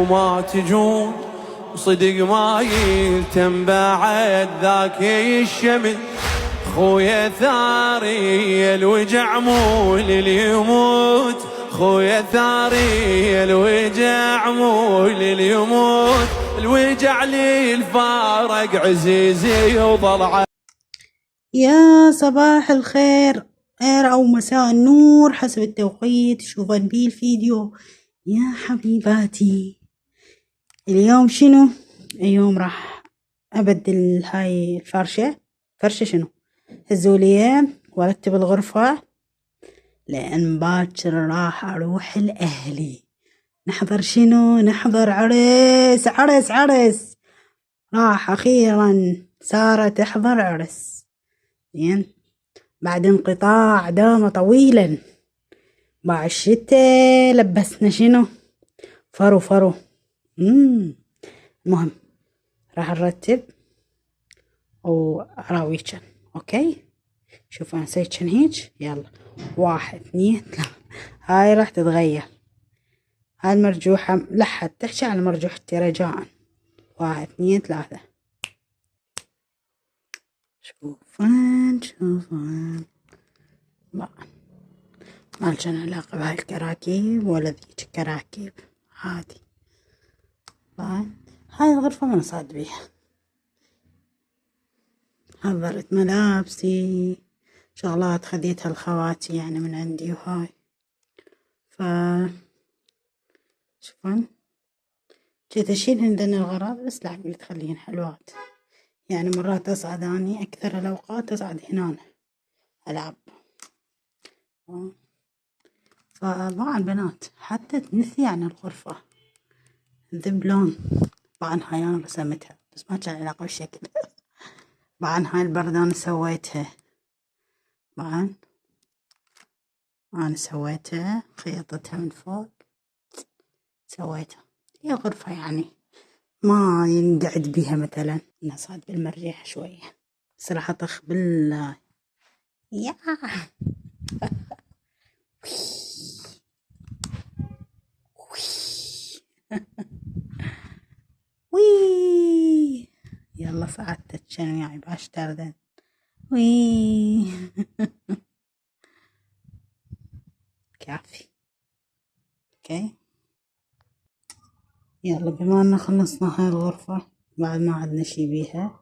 وما تجون، وصدق ما يلتم بعد ذاك الشمل. خويا ثاري الوجع مو لليموت، خويا ثاري الوجع مو لليموت، الوجع للفارق عزيزي وضلع. يا صباح الخير أو مساء النور حسب التوقيت تشوفون بيه الفيديو يا حبيباتي. اليوم شنو؟ اليوم راح أبدل هاي الفرشة. فرشة شنو؟ هزولية وارتب الغرفة، لأن باكر راح أروح لأهلي. نحضر شنو؟ نحضر عرس عرس عرس. راح أخيرا سارة تحضر عرس، زين، بعد انقطاع دام طويلا. مع الشتاء لبسنا شنو؟ فرو. المهم راح نرتب وأراويكن. اوكي، شوفوا انا سويتشن هيج. يلا 1 2 3. هاي راح تتغير. هاي المرجوحة لحد تحكي على مرجوحتي رجاء. 1 2 3. شوفان ما لجن علاقة بهاي الكراكيب ولا ذيك الكراكيب عادي. هاي الغرفة ما نصعد بيها. حضرت ملابسي، شغلات خذيتها لخواتي يعني من عندي وهاي. شوفان جيت اشيل عندنا الغراض بس لا تخليهن حلوات. يعني مرات اصعد اني اكثر الاوقات اصعد هنا العب. فطبعا بنات حتى تنثي عن الغرفة ذبلون. طبعا هاي انا رسمتها بس ما كان علاقة بالشكل. طبعا هاي البردانة سويتها، طبعا انا سويتها، خيطتها من فوق سويتها. هي غرفة يعني ما ينقعد بيها مثلا. نصعد بالمريح شوية بس راح اطخ بالله. يا وي يلا صعدت شنو يعني باش تردن. وي كافي. اوكي يلا بما ان خلصنا هاي الغرفة بعد ما عدنا شي بيها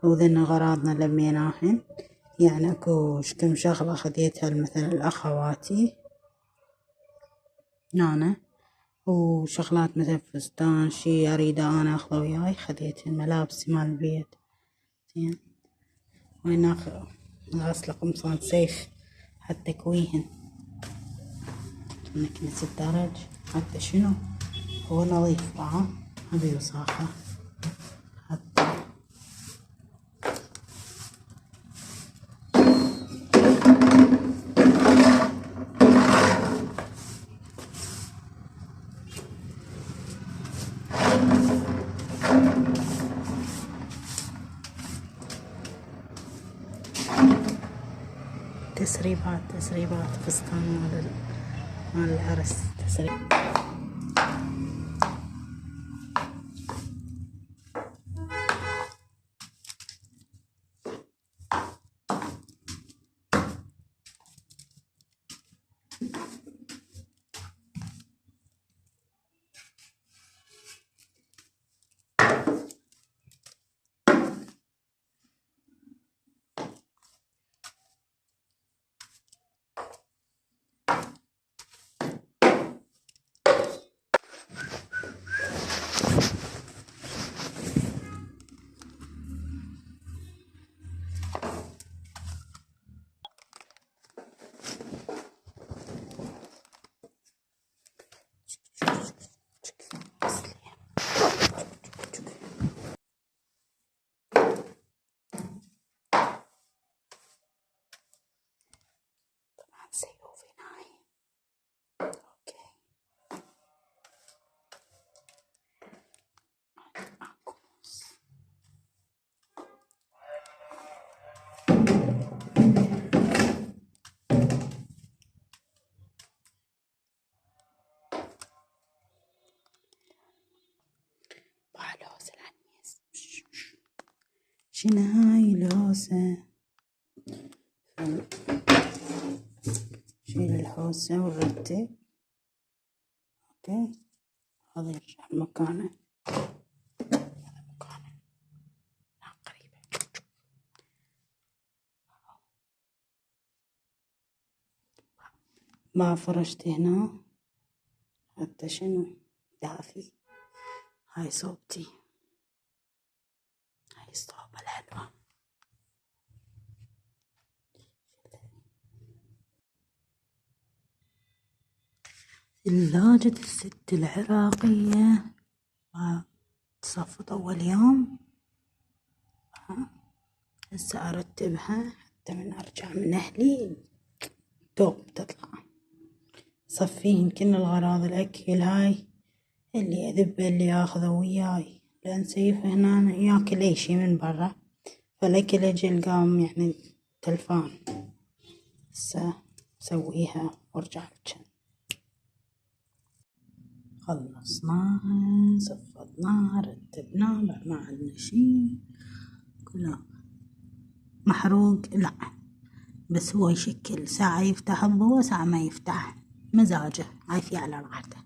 وذن غراضنا لميناهن. يعني اكو كم شغلة خذيتها مثلا الاخواتي نانا، وشغلات مثل فستان شي اريده انا اخذه وياي خذيتهن. ملابسي مال البيت زين، وين غاسلة قمصان سيف حتى كويهن. نكنس الدرج حتى شنو هو نظيف طبعا هذي وساخة حتى. تسريبات فستان مال العرس تسريب. شنو هاي الهوسة؟ شيل الهوسة ونرتب. اوكي، هذا يرجع مكانه. هذا مكانه قريبة. ما فرشت هنا حتى شنو دافي. هاي صوبتي، هاي الصوبة الحلوة. ثلاجة الست العراقية تصفط أول يوم. هسه أرتبها حتى من أرجع من أهلي توب تطلع. صفيهن كل الأغراض الأكل هاي اللي أذبه اللي أخذه وياي، لأن سيف هنا ياكل أي شي من برا، فالأكل أجي ألقاه يعني تلفان. هسه أسويها وأرجع لجن. خلصناها، صفطناها، رتبناها، بعد ما عندنا شي كله محروق. لا بس هو يشكل ساعة يفتح الضوء ساعة ما يفتح، مزاجه هاي في على راحته.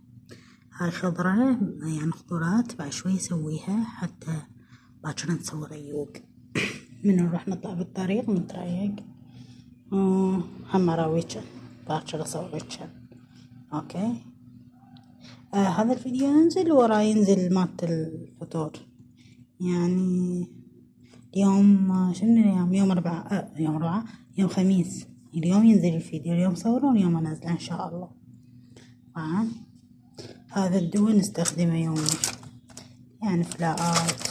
هاي خضرة يعني خضرات بعد شوي اسويها حتى باكر نسوي ريوق. من نروح نطلع بالطريق نتريق هم اراويجن باكر اسويجن. اوكي، هذا الفيديو ينزل وراه ينزل مالت الفطور، يعني اليوم شنو اليوم؟ يوم أربعاء، يوم خميس. اليوم ينزل الفيديو، اليوم صوره واليوم انزله ان شاء الله. هذا الدواء نستخدمه يومي، يعني فلاءات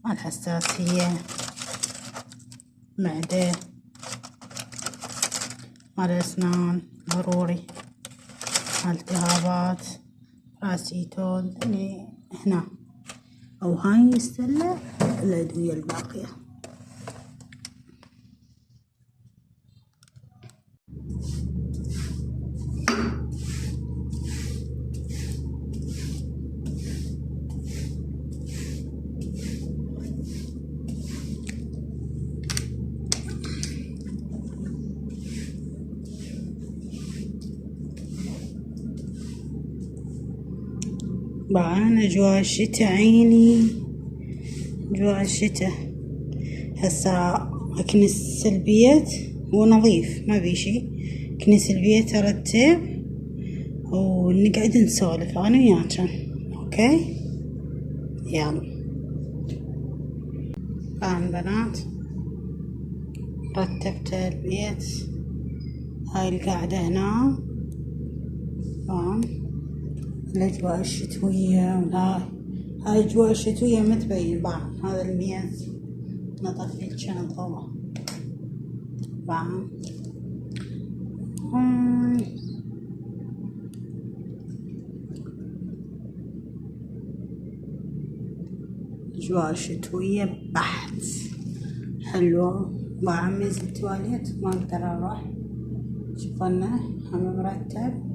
مال حساسية، معدة، مال الأسنان ضروري، مال التهابات، راسيتول اللي هنا، أو هاي السلة الأدوية الباقية. بعان أجواء الشتا عيني، أجواء الشتا. هسا أكنس البيت ونظيف ما بي شي، أكنس البيت أرتب ونقعد نسولف أنا وياكم. أوكي يلا. بنات رتبت البيت، هاي القاعدة هنا الأجواء الشتوية، هاي الأجواء الشتوية ما تبين بعد. هذا الميز نطفي لجن الضوء أجواء شتوية بحت حلوة. بعمز التواليت ما أقدر أروح، شوفنا هم مرتب،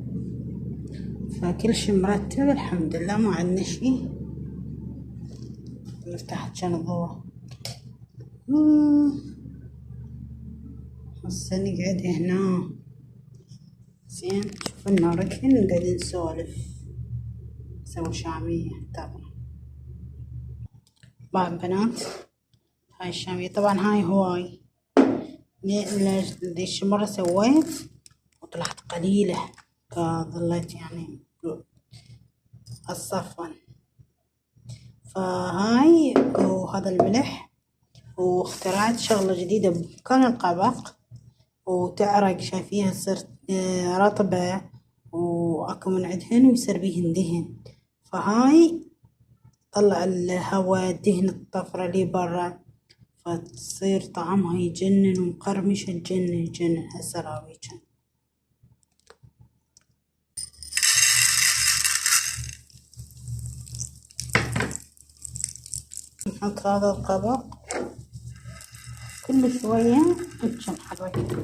فكل شي مرتب الحمد لله ما عندنا شي. نفتح جن الضوء هسه نقعد هنا زين. شوفنا ركن نقعد نسولف نسوي شامية. طبعا بنات هاي الشامية طبعا هاي هواي ليش مرة سويت وطلعت قليلة فظلت يعني الصفن. فهاي وهذا الملح، واخترعت شغلة جديدة بمكان القبق وتعرق، شايفيها صرت رطبة وأكو من عندهن ويصير بيهن دهن. فهاي طلع الهواء دهن الطفرة اللي برا، فتصير طعمها يجنن ومقرمشة تجنن. هسه راويجن نحط هذا الطبق كل شوية نحرك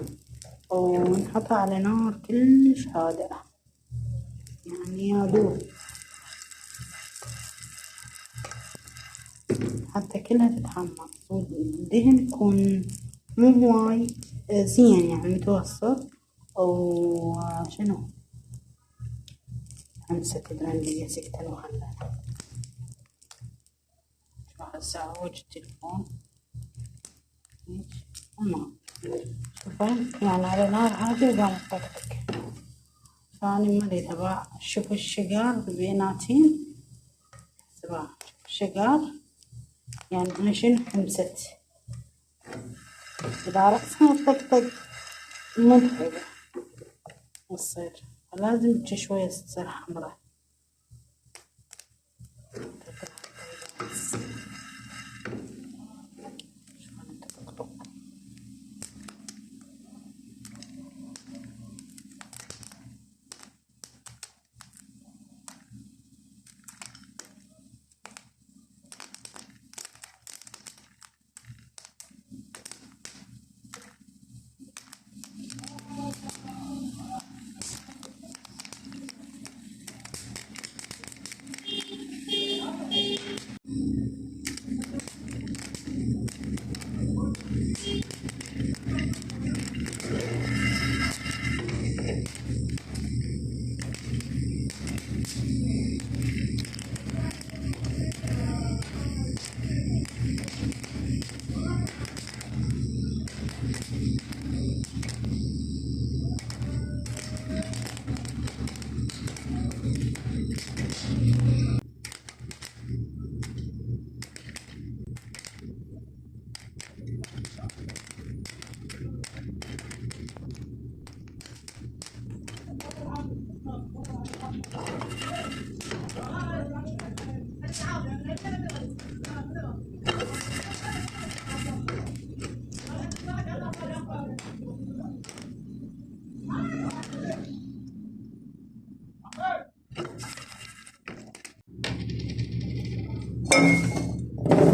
ونحطها على نار كلش هادئة، يعني يا دوب حتى كلها تتحمص، والدهن يكون مو هواي زين يعني متوسط، أو شنو همسة البراندية سكتة وخلها. هسه أعوج التلفون هيج تمام. شوفين يعني على نار هادية وقام طقطق. ثاني ما اريد ابا شوف الشقار بيناتين سباع. شوف الشقار يعني انا شنو حمست اذا رقصنا طقطق مو حلو تصير، لازم شوية تصير حمرا.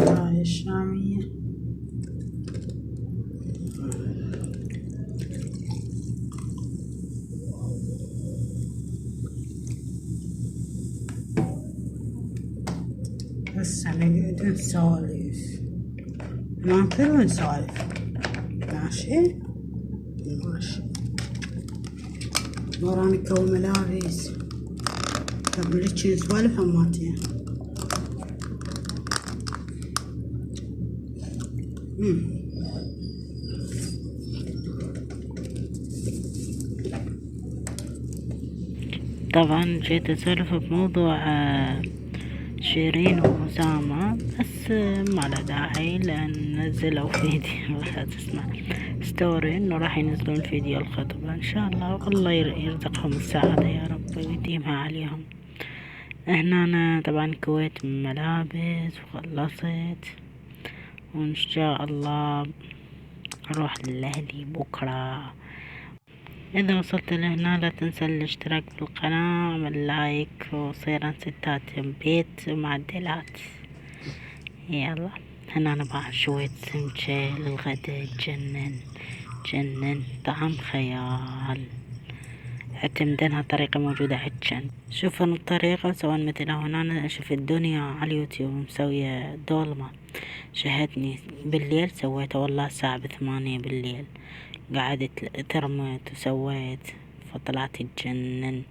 هاي الشامية هسه نقعد نسولف، ناكل ونسولف. ماشي ماشي. وراني كو ملابس قبل هيجي نسولف هماتين. طبعا جيت اسولف بموضوع شيرين وأسامة، بس ما له داعي لأن نزلوا فيديو تسمع ستوري انه راح ينزلون فيديو الخطبة ان شاء الله، والله يرزقهم السعادة يا رب ويديمها عليهم. هنا أنا طبعا كويت من ملابس وخلصت، وإن شاء الله أروح لأهلي بكرة. إذا وصلت لهنا لا تنسى الاشتراك بالقناة وعمل لايك، وصيرا ستات بيت معدلات. يلا هنا أنا بعد شوية سمكة للغدا تجنن طعم خيال. اعتمدنها طريقة موجودة عجن. شوفوا الطريقة سواء مثل هنا أنا أشوف الدنيا على اليوتيوب مسوية دولمة، شهدني بالليل سويته والله الساعة 8 بالليل، قعدت ترمت وسويت فطلعت تجنن.